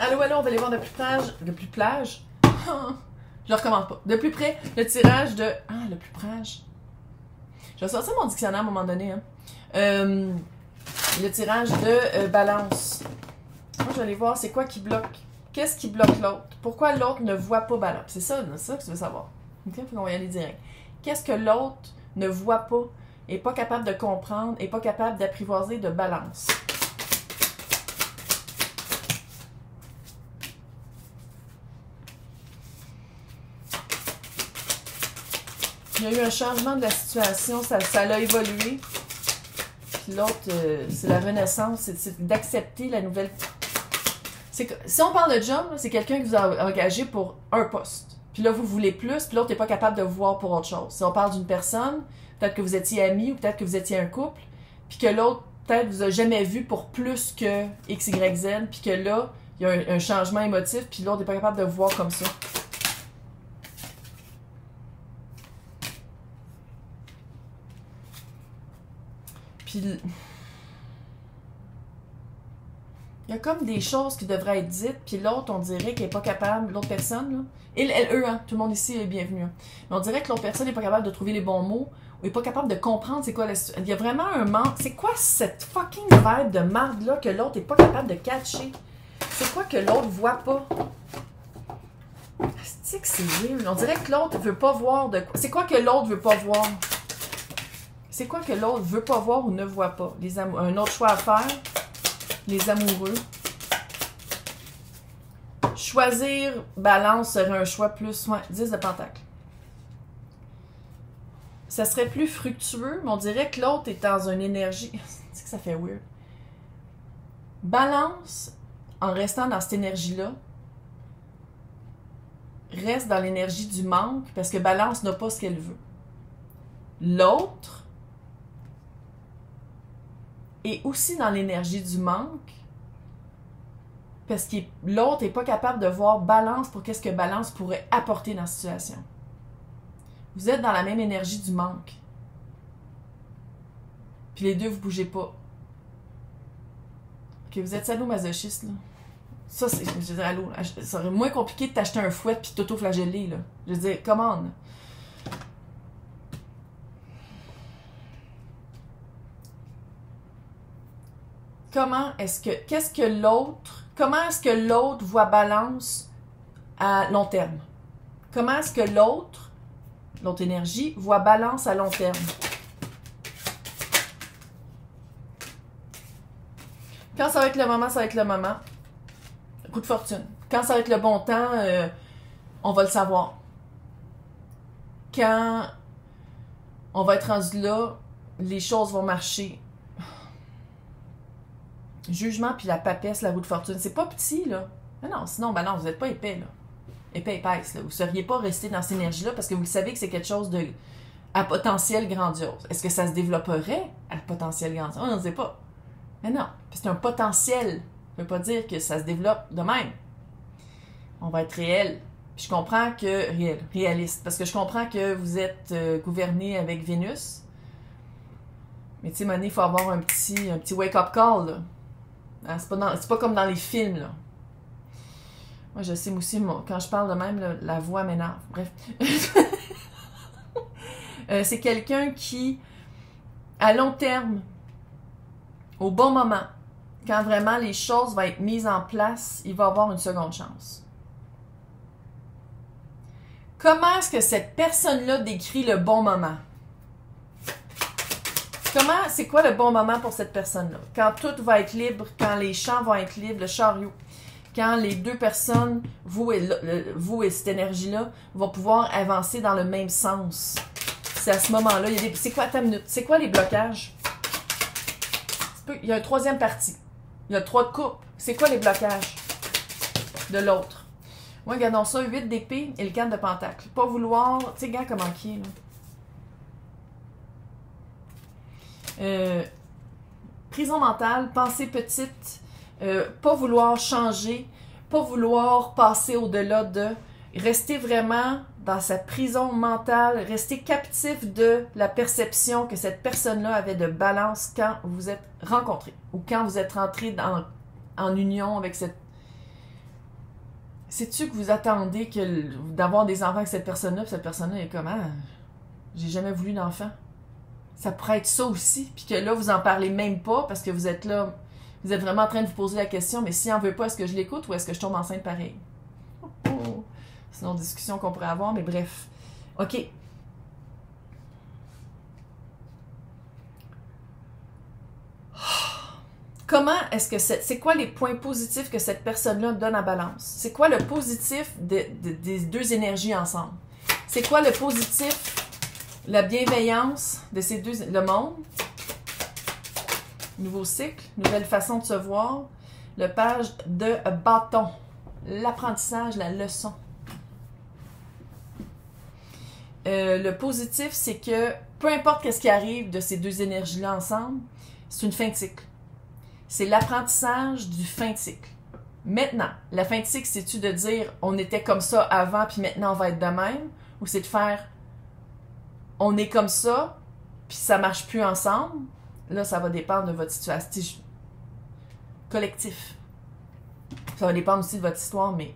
Allô, allô, on va aller voir de plus près. De plus plage? Je recommence pas. De plus près, le tirage de... Ah, le plus près. Je vais sortir mon dictionnaire à un moment donné. Hein. Le tirage de balance. Moi, je vais aller voir c'est quoi qui bloque. Qu'est-ce qui bloque l'autre? Pourquoi l'autre ne voit pas balance? C'est ça que tu veux savoir. Ok, faut qu'on va y aller direct. Qu'est-ce que l'autre ne voit pas, est pas capable de comprendre, est pas capable d'apprivoiser de balance? Il y a eu un changement de la situation, ça l'a évolué. Puis l'autre, c'est la renaissance, c'est d'accepter la nouvelle... Si on parle de job, c'est quelqu'un qui vous a engagé pour un poste. Puis là, vous voulez plus, puis l'autre n'est pas capable de vous voir pour autre chose. Si on parle d'une personne, peut-être que vous étiez amis ou peut-être que vous étiez un couple, puis que l'autre, peut-être, vous a jamais vu pour plus que X, Y, Z, puis que là, il y a un changement émotif, puis l'autre n'est pas capable de vous voir comme ça. Puis, il y a comme des choses qui devraient être dites, puis l'autre, on dirait qu'elle n'est pas capable, l'autre personne, là, eux, hein, tout le monde ici est bienvenu. Hein. Mais on dirait que l'autre personne n'est pas capable de trouver les bons mots, ou n'est pas capable de comprendre c'est quoi la situation. Il y a vraiment un manque. C'est quoi cette fucking vibe de marde-là que l'autre n'est pas capable de catcher? C'est quoi que l'autre voit pas? C'est que c'est weird. On dirait que l'autre veut pas voir de quoi. C'est quoi que l'autre veut pas voir? C'est quoi que l'autre veut pas voir ou ne voit pas? Un autre choix à faire. Les amoureux. Choisir balance serait un choix plus... Ouais, 10 de pentacle. Ça serait plus fructueux, mais on dirait que l'autre est dans une énergie... C'est que ça fait weird. Balance, en restant dans cette énergie-là, reste dans l'énergie du manque, parce que balance n'a pas ce qu'elle veut. L'autre est aussi dans l'énergie du manque, parce que l'autre n'est pas capable de voir balance pour qu'est-ce que balance pourrait apporter dans la situation. Vous êtes dans la même énergie du manque. Puis les deux, vous bougez pas. Ok, vous êtes sadomasochiste, là. Ça, c'est, je veux dire, allô, ça serait moins compliqué de t'acheter un fouet puis t'auto-flageller, là. Je veux dire, come on. Comment est-ce que comment est-ce que l'autre voit balance à long terme? Comment est-ce que l'autre énergie, voit balance à long terme? Quand ça va être le moment, ça va être le moment. Coup de fortune. Quand ça va être le bon temps, on va le savoir. Quand on va être rendu là, les choses vont marcher. Jugement puis la papesse, la roue de fortune. C'est pas petit, là. Mais non, sinon, ben non, vous n'êtes pas épais, là. Épais, épaisse, là. Vous ne seriez pas resté dans cette énergie-là parce que vous le savez que c'est quelque chose de à potentiel grandiose. Est-ce que ça se développerait à potentiel grandiose? On ne sait pas. Mais non, c'est un potentiel. Ça ne veut pas dire que ça se développe de même. On va être réel. Puis je comprends que... réaliste. Parce que je comprends que vous êtes gouverné avec Vénus. Mais tu sais, Monet, il faut avoir un petit wake-up call, là. Hein, c'est pas comme dans les films, là. Moi, je sais aussi, quand je parle de même, là, la voix m'énerve. Bref. C'est quelqu'un qui, à long terme, au bon moment, quand vraiment les choses vont être mises en place, il va avoir une seconde chance. Comment est-ce que cette personne-là décrit le bon moment? C'est quoi le bon moment pour cette personne-là? Quand tout va être libre, quand les champs vont être libres, le chariot, quand les deux personnes, vous et cette énergie-là, vont pouvoir avancer dans le même sens. C'est à ce moment-là, c'est quoi ta minute? C'est quoi les blocages? Il y a une troisième partie. Il y a 3 de coupe. C'est quoi les blocages de l'autre? Moi, regardons ça, 8 d'épée et le 4 de pentacle. Pas vouloir, tu sais, regarde comment qui est, là. Prison mentale, pensée petite, pas vouloir changer, pas vouloir passer au-delà de, rester vraiment dans sa prison mentale, rester captif de la perception que cette personne-là avait de balance quand vous êtes rencontrés ou quand vous êtes rentré en union avec cette... Sais-tu que vous attendez d'avoir des enfants avec cette personne-là, puis cette personne-là est comme, ah, j'ai jamais voulu d'enfant. Ça pourrait être ça aussi, puis que là, vous en parlez même pas parce que vous êtes là, vous êtes vraiment en train de vous poser la question, mais si on veut pas, est-ce que je l'écoute ou est-ce que je tombe enceinte pareil? Oh. C'est une autre discussion qu'on pourrait avoir, mais bref. OK. Comment est-ce que c'est quoi les points positifs que cette personne-là donne à balance? C'est quoi le positif des deux énergies ensemble? C'est quoi le positif, la bienveillance de ces deux, le monde, nouveau cycle, nouvelle façon de se voir, le page de bâton, l'apprentissage, la leçon. Le positif, c'est que peu importe ce qui arrive de ces deux énergies-là ensemble, c'est une fin de cycle. C'est l'apprentissage du fin de cycle. Maintenant, la fin de cycle, c'est-tu de dire on était comme ça avant, puis maintenant on va être de même? Ou c'est de faire on est comme ça, puis ça marche plus ensemble? Là, ça va dépendre de votre situation collectif. Ça va dépendre aussi de votre histoire, mais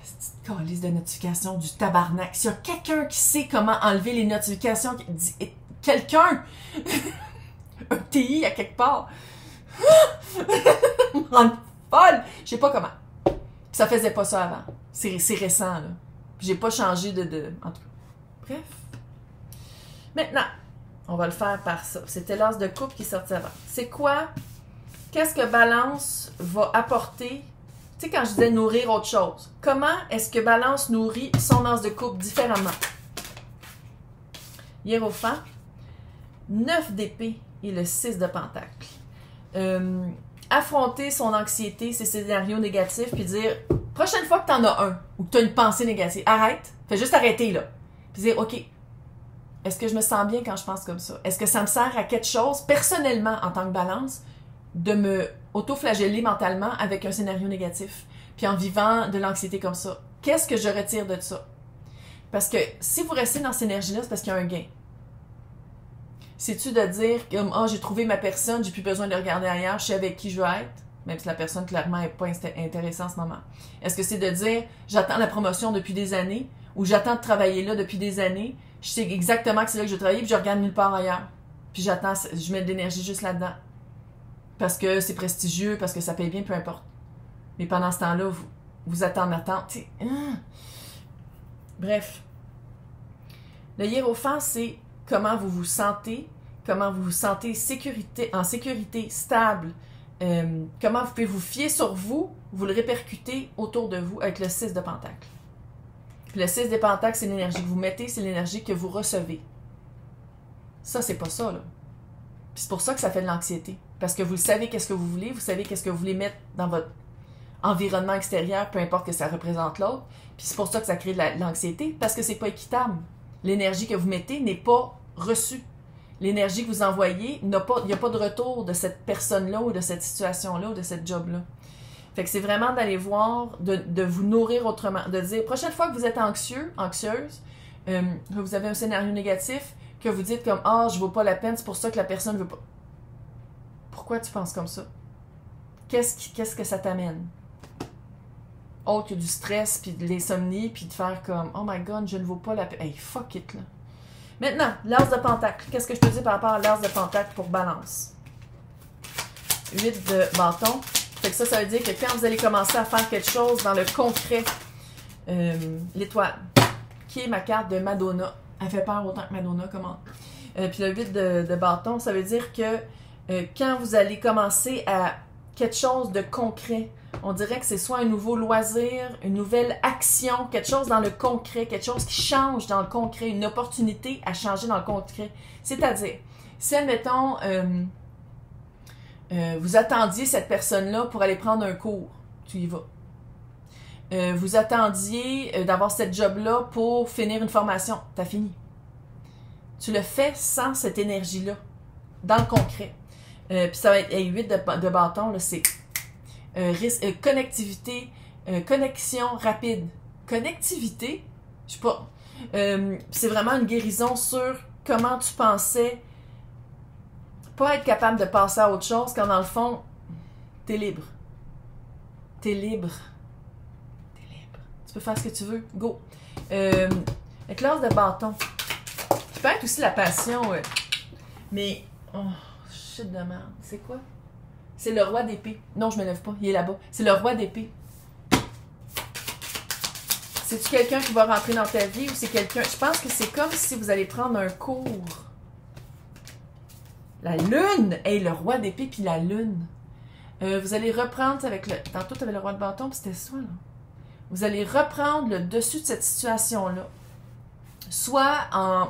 cette calice de notifications du tabarnak. S'il y a quelqu'un qui sait comment enlever les notifications, quelqu'un, un TI à quelque part, me rend folle. Je sais pas comment. Puis ça faisait pas ça avant. C'est récent, là. Puis j'ai pas changé en tout cas. Bref. Maintenant, on va le faire par ça. C'était l'as de coupe qui sortait avant. C'est quoi? Qu'est-ce que Balance va apporter? Tu sais, quand je disais nourrir autre chose, comment est-ce que Balance nourrit son as de coupe différemment? Hiérophant, 9 d'épée et le 6 de pentacle. Affronter son anxiété, ses scénarios négatifs, puis dire, prochaine fois que t'en as un, ou que t'as une pensée négative, arrête, fais juste arrêter, là. Puis dire, OK, est-ce que je me sens bien quand je pense comme ça? Est-ce que ça me sert à quelque chose, personnellement, en tant que Balance, de me auto-flageller mentalement avec un scénario négatif, puis en vivant de l'anxiété comme ça? Qu'est-ce que je retire de ça? Parce que si vous restez dans cette énergie-là, c'est parce qu'il y a un gain. C'est-tu de dire que oh, j'ai trouvé ma personne, j'ai plus besoin de regarder ailleurs, je sais avec qui je veux être, même si la personne clairement n'est pas intéressée en ce moment? Est-ce que c'est de dire j'attends la promotion depuis des années ou j'attends de travailler là depuis des années, je sais exactement que c'est là que je vais travailler puis je regarde nulle part ailleurs. Puis j'attends, je mets de l'énergie juste là-dedans. Parce que c'est prestigieux, parce que ça paye bien, peu importe. Mais pendant ce temps-là, vous attendez. Bref. Le hiérophant, c'est comment vous vous sentez en sécurité, stable, comment vous pouvez vous fier sur vous le répercutez autour de vous avec le 6 de pentacle. Puis le 6 de pentacle, c'est l'énergie que vous mettez, c'est l'énergie que vous recevez. Ça, c'est pas ça, là. Puis c'est pour ça que ça fait de l'anxiété. Parce que vous savez qu'est-ce que vous savez qu'est-ce que vous voulez mettre dans votre environnement extérieur, peu importe que ça représente l'autre. Puis c'est pour ça que ça crée de l'anxiété, parce que c'est pas équitable. L'énergie que vous mettez n'est pas reçue. L'énergie que vous envoyez, il n'y a pas de retour de cette personne-là ou de cette situation-là ou de cette job-là. Fait que c'est vraiment d'aller voir, de vous nourrir autrement, de dire, prochaine fois que vous êtes anxieuse, que vous avez un scénario négatif, que vous dites comme « Ah, je ne vaux pas la peine, c'est pour ça que la personne ne veut pas. » Pourquoi tu penses comme ça? Qu'est-ce que ça t'amène? Autre que du stress, puis de l'insomnie, puis de faire comme « Oh my God, je ne vaux pas la peine. » Hey, fuck it, là. Maintenant, l'as de pentacle. Qu'est-ce que je te dis par rapport à l'as de pentacle pour Balance? 8 de bâton. Fait que ça veut dire que quand vous allez commencer à faire quelque chose dans le concret, l'étoile, qui est ma carte de Madonna. Elle fait peur autant que Madonna, comment? Puis le 8 de bâton, ça veut dire que quand vous allez commencer à quelque chose de concret, on dirait que c'est soit un nouveau loisir, une nouvelle action, quelque chose dans le concret, quelque chose qui change dans le concret, une opportunité à changer dans le concret. C'est-à-dire, si, admettons, vous attendiez cette personne-là pour aller prendre un cours, tu y vas. Vous attendiez d'avoir cette job-là pour finir une formation, t'as fini. Tu le fais sans cette énergie-là, dans le concret. Puis ça va être 8 de bâton, c'est connectivité, connexion rapide. Connectivité, je sais pas. C'est vraiment une guérison sur comment tu pensais pas être capable de passer à autre chose quand dans le fond, t'es libre. T'es libre. Tu peux faire ce que tu veux. Go. La classe de bâton. Qui peut être aussi la passion. Mais, oh, shit de merde. C'est quoi? C'est le roi d'épée. Non, je me lève pas. Il est là-bas. C'est le roi d'épée. C'est-tu quelqu'un qui va rentrer dans ta vie ou c'est quelqu'un... Je pense que c'est comme si vous allez prendre un cours. La lune! Hey, le roi d'épée puis la lune. Vous allez reprendre avec le... Tantôt, tu avais le roi de bâton puis c'était ça, là. Vous allez reprendre le dessus de cette situation-là. Soit en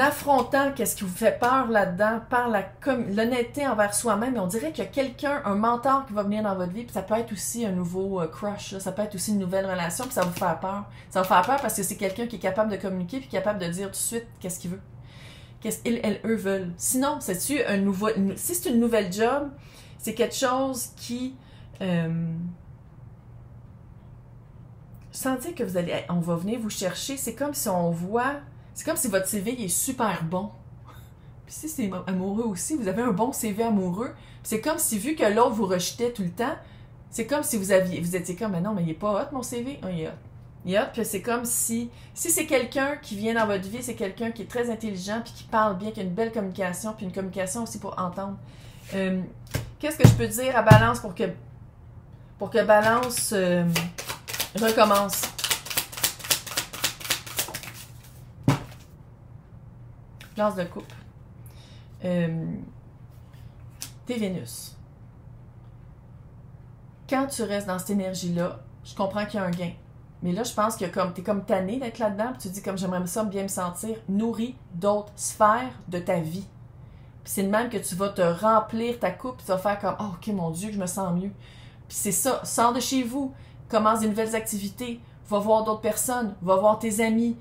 affrontant qu'est-ce qui vous fait peur là-dedans, par l'honnêteté envers soi-même, et on dirait qu'il y a quelqu'un, un mentor qui va venir dans votre vie, puis ça peut être aussi un nouveau crush, là, ça peut être aussi une nouvelle relation, puis ça va vous faire peur. Ça va vous faire peur parce que c'est quelqu'un qui est capable de communiquer, puis capable de dire tout de suite qu'est-ce qu'il veut. Qu'est-ce qu'ils, elles, eux veulent. Sinon, c'est-tu un nouveau... Si c'est une nouvelle job, c'est quelque chose qui... Sentir que vous allez... On va venir vous chercher, c'est comme si on voit... C'est comme si votre CV est super bon. Puis si c'est amoureux aussi, vous avez un bon CV amoureux. C'est comme si, vu que l'autre vous rejetait tout le temps, c'est comme si vous étiez comme, mais non, mais il est pas hot, mon CV. Oh, il est hot. Il est hot, puis c'est comme si c'est quelqu'un qui vient dans votre vie, c'est quelqu'un qui est très intelligent, puis qui parle bien, qui a une belle communication, puis une communication aussi pour entendre. Qu'est-ce que je peux dire à Balance pour que Balance recommence? Place de coupe. T'es Vénus. Quand tu restes dans cette énergie-là, je comprends qu'il y a un gain. Mais là, je pense que t'es comme tanné d'être là-dedans, puis tu dis comme j'aimerais ça bien me sentir, nourris d'autres sphères de ta vie. Puis c'est de même que tu vas te remplir ta coupe, puis tu vas faire comme oh, ok, mon Dieu, que je me sens mieux. Puis c'est ça, sors de chez vous, commence des nouvelles activités, va voir d'autres personnes, va voir tes amis.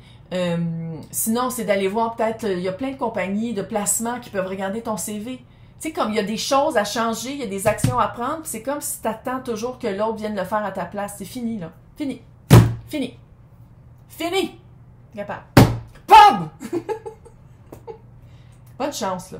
Sinon, c'est d'aller voir peut-être, il y a plein de compagnies de placement qui peuvent regarder ton CV. Tu sais, comme il y a des choses à changer, il y a des actions à prendre, puis c'est comme si tu attends toujours que l'autre vienne le faire à ta place. C'est fini, là. Fini. Fini. Fini. Capable. Pub! Bonne chance, là.